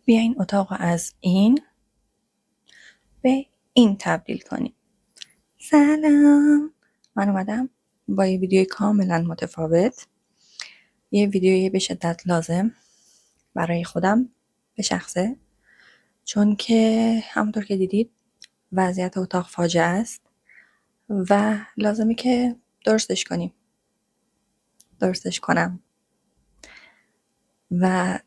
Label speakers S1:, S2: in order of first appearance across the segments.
S1: بیاین اتاق رو از این به این تبدیل کنیم. سلام، من اومدم با یه ویدیوی کاملا متفاوت، یه ویدیوی به شدت لازم برای خودم به شخصه، چون که همونطور که دیدید وضعیت اتاق فاجعه است و لازمه که درستش کنم و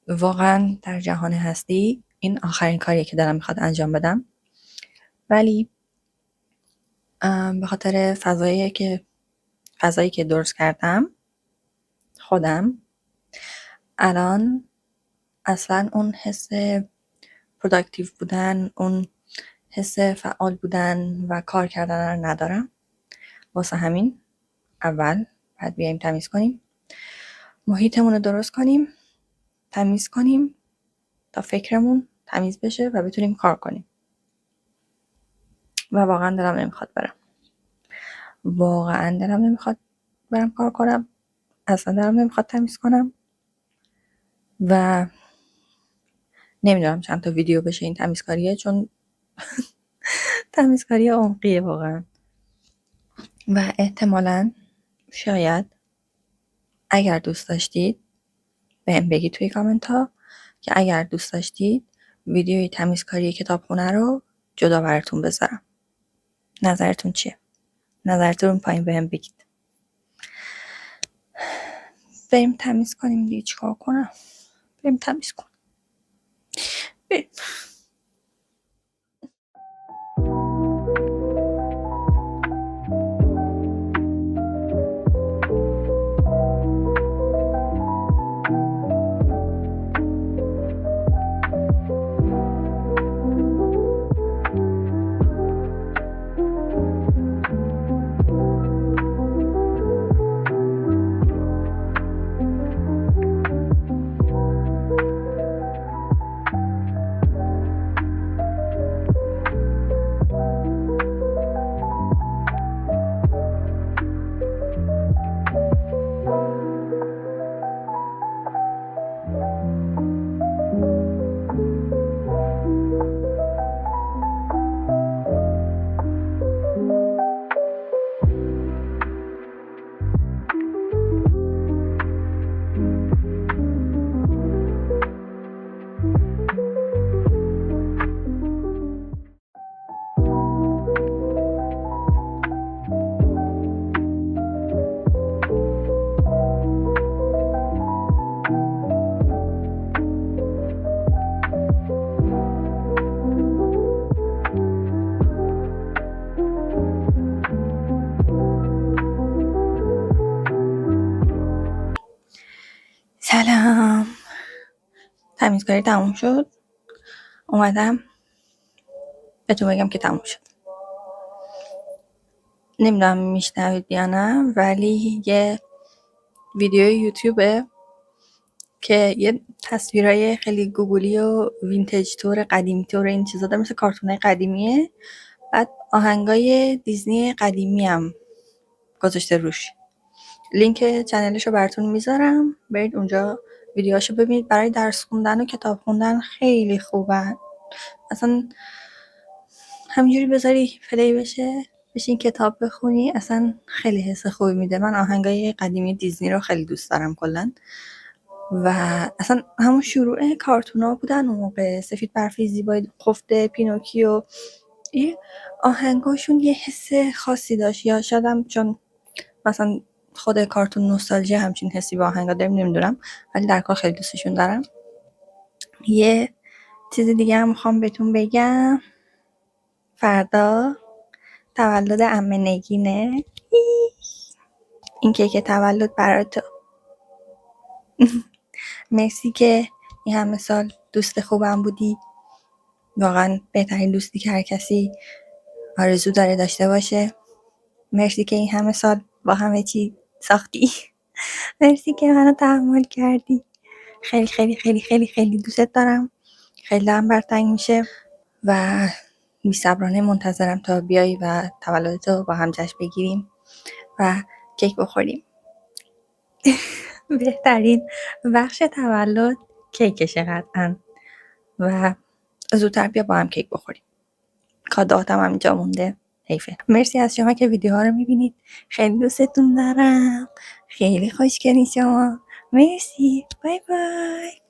S1: واقعا در جهان هستی این آخرین کاریه که دارم میخواد انجام بدم، ولی به خاطر فضایی که درست کردم خودم الان اصلا اون حس پروداکتیو بودن، اون حس فعال بودن و کار کردن رو ندارم. واسه همین اول باید بیایم تمیز کنیم، محیطمون رو درست کنیم، تمیز کنیم تا فکرمون تمیز بشه و بتونیم کار کنیم. و واقعا دلم نمیخواد برم کار کنم، اصلا دلم نمیخواد تمیز کنم و نمیدونم چند تا ویدیو بشه این تمیزکاریه، چون تمیزکاری عمقیه واقعا. و احتمالاً شاید اگر دوست داشتید بهم بگید توی کامنت ها که اگر دوست داشتید ویدیوی تمیزکاری کتابخونه رو جدا براتون بذارم. نظرتون چیه؟ نظرتون پایین بهم بگید. بریم تمیز کنیم دیگه، چیکار کنم؟ بریم تمیز کنیم. بریم. سلام، تمیزکاری تموم شد. اومدم بهتون بگم که تموم شد. نمیدونم میشنوید یا نه، ولی یه ویدیو یوتیوبه که یه تصویرای خیلی گوگلی و وینتج تور، قدیمی تور، این چیزا داره، مثل کارتونای قدیمیه. بعد آهنگای دیزنی قدیمی هم گذاشته روش. لینک چنلش رو براتون میذارم، برید اونجا ویدیوهاشو ببینید. برای درس خوندن و کتاب خوندن خیلی خوبن. اصلا همینجوری بذاری پلی بشه بشین کتاب بخونی، اصلا خیلی حس خوبی میده. من آهنگای قدیمی دیزنی رو خیلی دوست دارم کلا. و اصلا همون شروع کارتونا بودن اون موقع، سفید برفی، زیبای خفته، پینوکیو، این آهنگاشون یه حس خاصی داشت. یا شایدم چون مثلا خود کارتون نوستالژی همچین حسی با آهنگا داریم، نمیدونم، ولی در کل خیلی دوستشون دارم. یه چیز دیگه هم میخوام بهتون بگم، فردا تولد عمه نگینه. این کیک تولد برای تو. مرسی که این همه سال دوست خوبم بودی. واقعا بهترین دوستی که هر کسی آرزو داره داشته باشه. مرسی که این همه سال با همه چی ساختی. مرسی که منو تحمل کردی. خیلی خیلی خیلی خیلی خیلی دوست دارم. خیلی هم بر تنگ میشه و بی‌صبرانه منتظرم تا بیای و تولدتو با هم جشن بگیریم و کیک بخوریم. بهترین بخش تولد کیکشه قطعاً. و زودتر بیا با هم کیک بخوریم. کادوهاتم هم اینجا مونده، حیفه. مرسی از شما که ویدیوها رو میبینید، خیلی دوستتون دارم، خیلی خوشگلین شما. مرسی، بای بای.